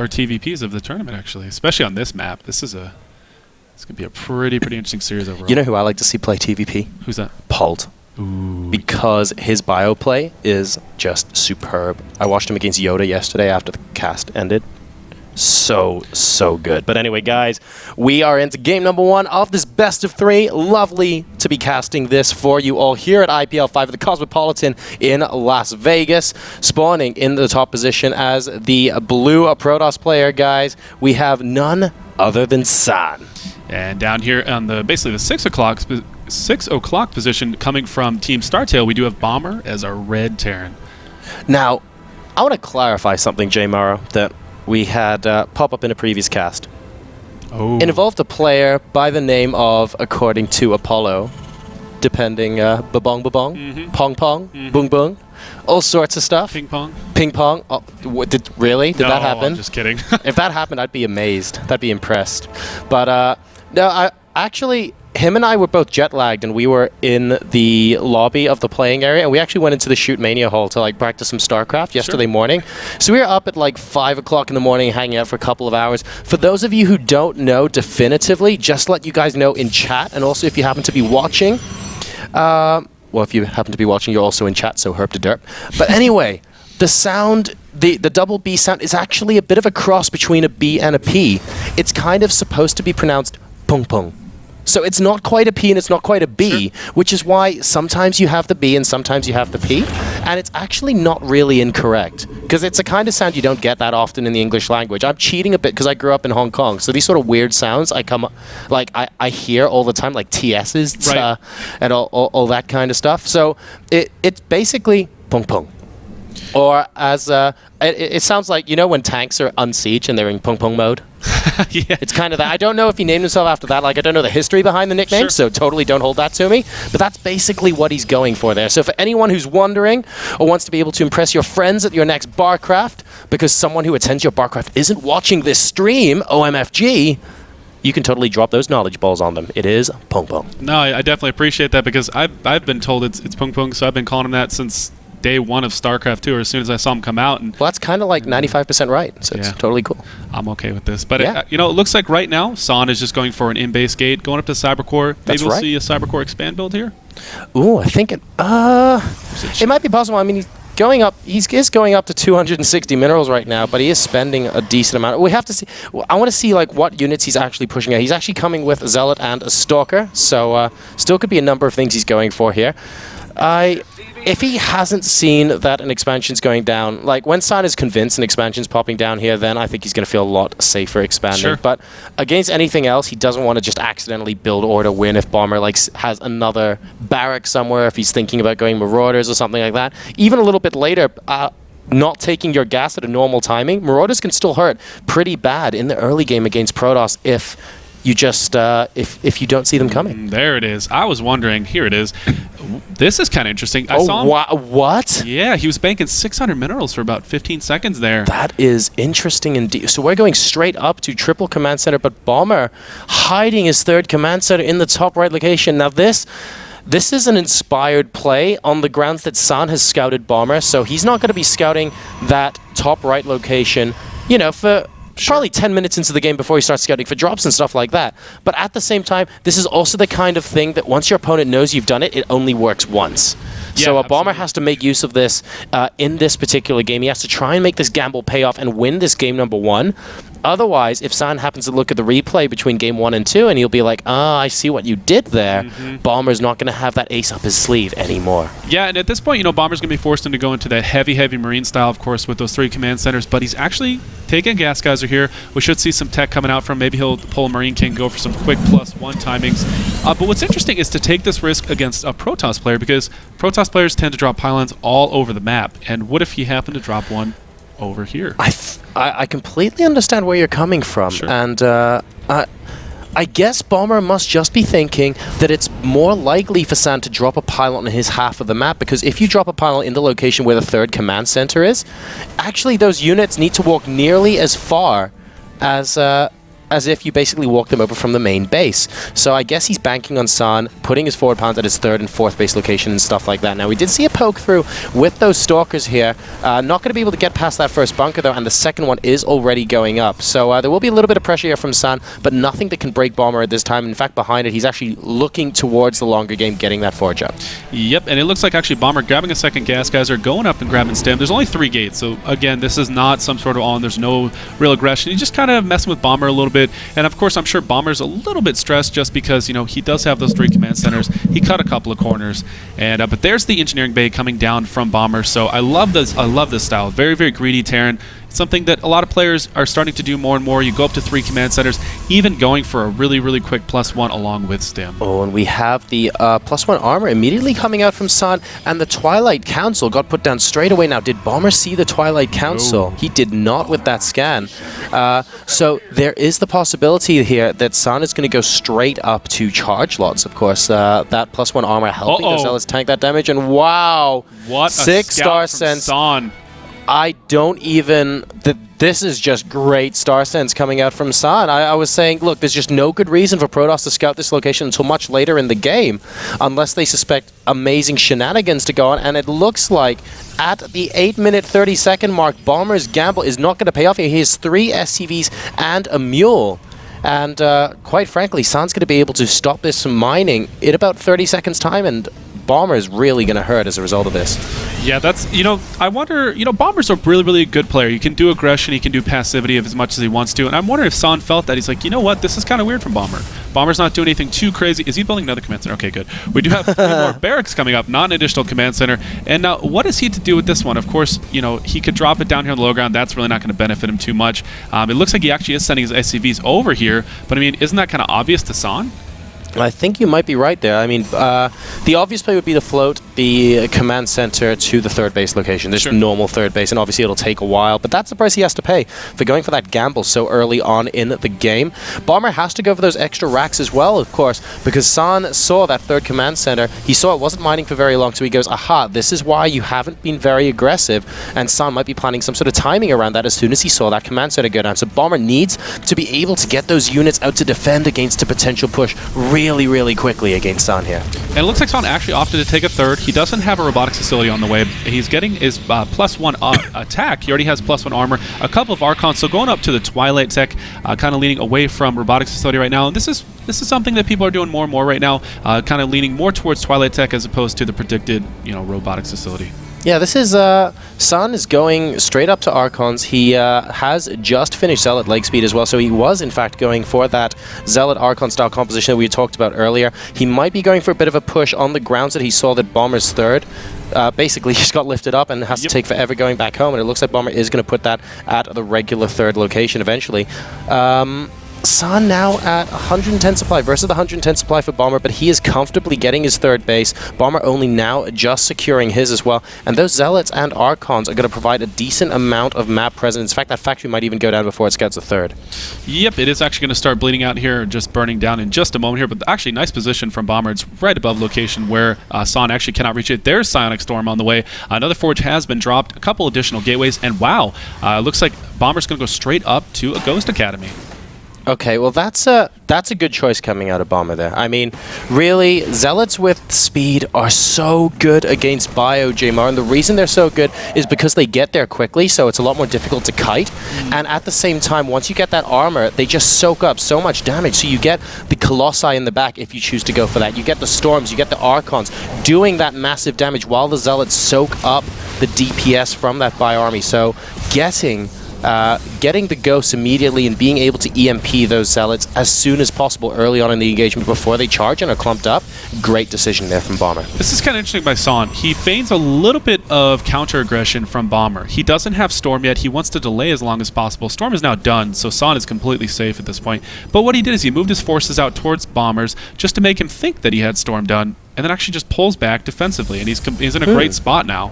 TVPs of the tournament, actually, especially on this map. This gonna be a pretty interesting series overall. You know who I like to see play TVP? Who's that? Polt. Ooh. Because his bio play is just superb. I watched him against Yoda yesterday after the cast ended. So good. But anyway, guys, we are into game number 1 of this best of 3. Lovely to be casting this for you all here at IPL 5 at the Cosmopolitan in Las Vegas. Spawning in the top position as the blue Protoss player, guys, we have none other than San. And down here on basically the 6 o'clock position coming from Team Startail, we do have Bomber as our red Terran. Now, I want to clarify something, J. Morrow, that we had pop up in a previous cast. Oh. It involved a player by the name of, according to Apollo, depending, babong, pong pong, boong boong, all sorts of stuff. Ping pong. Ping pong. Oh, did that happen? I'm just kidding. If that happened, I'd be amazed. I'd be impressed. But no, actually, him and I were both jet lagged, and we were in the lobby of the playing area, and we actually went into the Shoot Mania hall to like practice some StarCraft yesterday morning. So we were up at like 5 o'clock in the morning, hanging out for a couple of hours. For those of you who don't know definitively, just let you guys know in chat, and also if you happen to be watching, well, if you happen to be watching, you're also in chat, so herp to derp. But anyway, the sound, the double B sound is actually a bit of a cross between a B and a P. It's kind of supposed to be pronounced pung pung. So it's not quite a P and it's not quite a B, which is why sometimes you have the B and sometimes you have the P, and it's actually not really incorrect, because it's a kind of sound you don't get that often in the English language. I'm cheating a bit because I grew up in Hong Kong, so these sort of weird sounds I hear all the time, like TS's and all that kind of stuff. So it's basically pung pung. Or as it sounds like, you know, when tanks are unsiege and they're in pung pung mode. Yeah. It's kind of that. I don't know if he named himself after that. Like, I don't know the history behind the nickname, so totally don't hold that to me. But that's basically what he's going for there. So for anyone who's wondering or wants to be able to impress your friends at your next barcraft, because someone who attends your barcraft isn't watching this stream, OMFG, you can totally drop those knowledge balls on them. It is pung pung. No, I definitely appreciate that, because I've been told it's pung pung, so I've been calling him that since day 1 of StarCraft 2, or as soon as I saw him come out. And well, that's kind of like 95% right, so it's totally cool. I'm okay with this. But, you know, it looks like right now, San is just going for an in-base gate, going up to Cybercore. Maybe we'll see a Cybercore expand build here? Ooh, I think it might be possible. I mean, he's going up to 260 minerals right now, but he is spending a decent amount. We have to see. I want to see like what units he's actually pushing out. He's actually coming with a Zealot and a Stalker, so still could be a number of things he's going for here. If he hasn't seen that an expansion's going down, like when San is convinced an expansion's popping down here, then I think he's going to feel a lot safer expanding. Sure. But against anything else, he doesn't want to just accidentally build order win if Bomber like has another barrack somewhere, if he's thinking about going Marauders or something like that. Even a little bit later, not taking your gas at a normal timing, Marauders can still hurt pretty bad in the early game against Protoss if you just if you don't see them coming. There it is. I was wondering. Here it is. This is kind of interesting. I saw him. What? Yeah, he was banking 600 minerals for about 15 seconds there. That is interesting indeed. So we're going straight up to triple command center, but Bomber hiding his third command center in the top right location. Now this is an inspired play on the grounds that San has scouted Bomber, so he's not going to be scouting that top right location, you know, for probably 10 minutes into the game before he starts scouting for drops and stuff like that. But at the same time, this is also the kind of thing that once your opponent knows you've done it, it only works once. Yeah, so a absolutely. Bomber has to make use of this in this particular game. He has to try and make this gamble pay off and win this game number 1. Otherwise, if San happens to look at the replay between game 1 and 2 and he'll be like, I see what you did there, Bomber's not going to have that ace up his sleeve anymore. Yeah, and at this point, you know, Bomber's going to be forced into go into that heavy Marine style, of course, with those 3 command centers, but he's actually taking Gas Geyser here. We should see some tech coming out from, maybe he'll pull a Marine King, go for some quick +1 timings. But what's interesting is to take this risk against a Protoss player, because Protoss players tend to drop pylons all over the map. And what if he happened to drop one over here? I completely understand where you're coming from, and I guess Bomber must just be thinking that it's more likely for San to drop a pylon in his half of the map, because if you drop a pylon in the location where the third command center is, actually those units need to walk nearly as far as as if you basically walk them over from the main base. So I guess he's banking on San, putting his forward pounds at his 3rd and 4th base location and stuff like that. Now, we did see a poke through with those Stalkers here. Not going to be able to get past that first bunker, though, and the second one is already going up. So there will be a little bit of pressure here from San, but nothing that can break Bomber at this time. In fact, behind it, he's actually looking towards the longer game, getting that forge up. Yep, and it looks like actually Bomber grabbing a second gas geyser, going up and grabbing stem. There's only 3 gates, so again, this is not some sort of there's no real aggression. He's just kind of messing with Bomber a little bit, and of course I'm sure Bomber's a little bit stressed just because, you know, he does have those 3 command centers. He cut a couple of corners, and but there's the engineering bay coming down from Bomber. So I love this style. Very, very greedy Terran. Something that a lot of players are starting to do more and more. You go up to 3 command centers, even going for a really, really quick +1 along with stem. Oh, and we have the +1 armor immediately coming out from San, and the Twilight Council got put down straight away. Now, did Bomber see the Twilight Council? No. He did not with that scan. So there is the possibility here that San is going to go straight up to charge lots, of course. That +1 armor helping the Zealots tank that damage, and wow! What 6 star sense. San. I don't even... This is just great star sense coming out from San. I was saying, look, there's just no good reason for Protoss to scout this location until much later in the game, unless they suspect amazing shenanigans to go on, and it looks like at the 8-minute 30-second mark, Bomber's gamble is not going to pay off here. He has 3 SCVs and a mule. And quite frankly, San's going to be able to stop this from mining in about 30 seconds' time, and Bomber is really going to hurt as a result of this. Yeah, that's, you know, I wonder, you know, Bomber's a really, really good player. He can do aggression, he can do passivity as much as he wants to, and I'm wondering if San felt that. He's like, you know what, this is kind of weird from Bomber. Bomber's not doing anything too crazy. Is he building another command center? Okay, good. We do have 3 more barracks coming up, not an additional command center. And now, what is he to do with this one? Of course, you know, he could drop it down here on the low ground. That's really not going to benefit him too much. It looks like he actually is sending his SCVs over here, but I mean, isn't that kind of obvious to San? I think you might be right there. I mean, the obvious play would be to float the command center to the 3rd base location. There's normal 3rd base, and obviously it'll take a while, but that's the price he has to pay for going for that gamble so early on in the game. Bomber has to go for those extra racks as well, of course, because San saw that 3rd command center. He saw it wasn't mining for very long, so he goes, aha, this is why you haven't been very aggressive, and San might be planning some sort of timing around that as soon as he saw that command center go down. So Bomber needs to be able to get those units out to defend against a potential push really, really quickly against San here. And it looks like San actually opted to take a 3rd. He doesn't have a robotics facility on the way. He's getting his +1 attack. He already has +1 armor, a couple of Archons, so going up to the Twilight tech, kind of leaning away from robotics facility right now. And this is something that people are doing more and more right now, kind of leaning more towards Twilight tech as opposed to the predicted, you know, robotics facility. Yeah, this is, San is going straight up to Archons. He has just finished Zealot leg speed as well, so he was, in fact, going for that Zealot Archon style composition that we talked about earlier. He might be going for a bit of a push on the grounds that he saw that Bomber's 3rd. Basically, just got lifted up and has to take forever going back home, and it looks like Bomber is going to put that at the regular 3rd location eventually. San now at 110 supply versus the 110 supply for Bomber, but he is comfortably getting his 3rd base. Bomber only now just securing his as well. And those Zealots and Archons are going to provide a decent amount of map presence. In fact, that factory might even go down before it scouts a 3rd. Yep, it is actually going to start bleeding out here, just burning down in just a moment here. But actually, nice position from Bomber. It's right above location where San actually cannot reach it. There's Psionic Storm on the way. Another forge has been dropped, a couple additional gateways, and wow, looks like Bomber's going to go straight up to a Ghost Academy. Okay, well that's a good choice coming out of Bomber there. I mean, really, Zealots with speed are so good against Bio Jmar, and the reason they're so good is because they get there quickly, so it's a lot more difficult to kite. And at the same time, once you get that armor, they just soak up so much damage. So you get the Colossi in the back if you choose to go for that. You get the Storms, you get the Archons doing that massive damage while the Zealots soak up the DPS from that Bio army. So getting the Ghosts immediately and being able to EMP those Zealots as soon as possible early on in the engagement before they charge and are clumped up, great decision there from Bomber. This is kind of interesting by San. He feigns a little bit of counter-aggression from Bomber. He doesn't have Storm yet. He wants to delay as long as possible. Storm is now done, so San is completely safe at this point. But what he did is he moved his forces out towards Bombers just to make him think that he had Storm done, and then actually just pulls back defensively, and he's in a great spot now.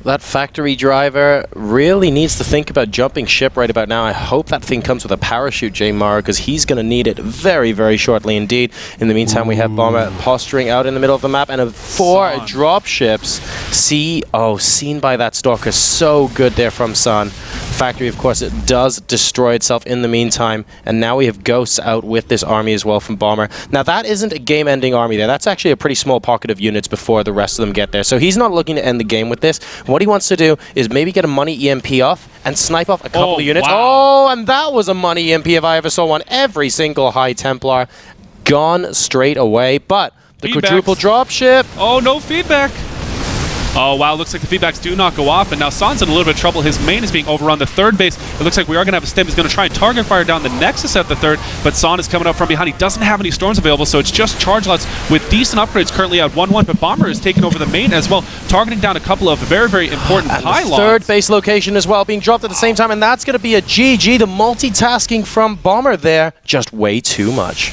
That factory driver really needs to think about jumping ship right about now. I hope that thing comes with a parachute, Jmar, because he's going to need it very, very shortly indeed. In the meantime, we have Bomber posturing out in the middle of the map, and 4 drop ships. Seen by that Stalker. So good there from San. factory, of course, it does destroy itself in the meantime, and now we have Ghosts out with this army as well from Bomber. Now, that isn't a game-ending army there. That's actually a pretty small pocket of units before the rest of them get there. So he's not looking to end the game with this. What he wants to do is maybe get a money EMP off and snipe off a couple of units. Wow. Oh, and that was a money EMP if I ever saw one. Every single High Templar gone straight away, but the quadruple dropship. Oh, no feedback. Oh, wow, looks like the feedbacks do not go off, and now Son's in a little bit of trouble. His main is being overrun. The third base, it looks like we are going to have a stem. He's going to try and target fire down the Nexus at the third, but Son is coming up from behind. He doesn't have any storms available, so it's just charge lots with decent upgrades currently at 1-1, but Bomber is taking over the main as well, targeting down a couple of very, very important pylons. Third base location as well being dropped at the same time, and that's going to be a GG. The multitasking from Bomber there, just way too much.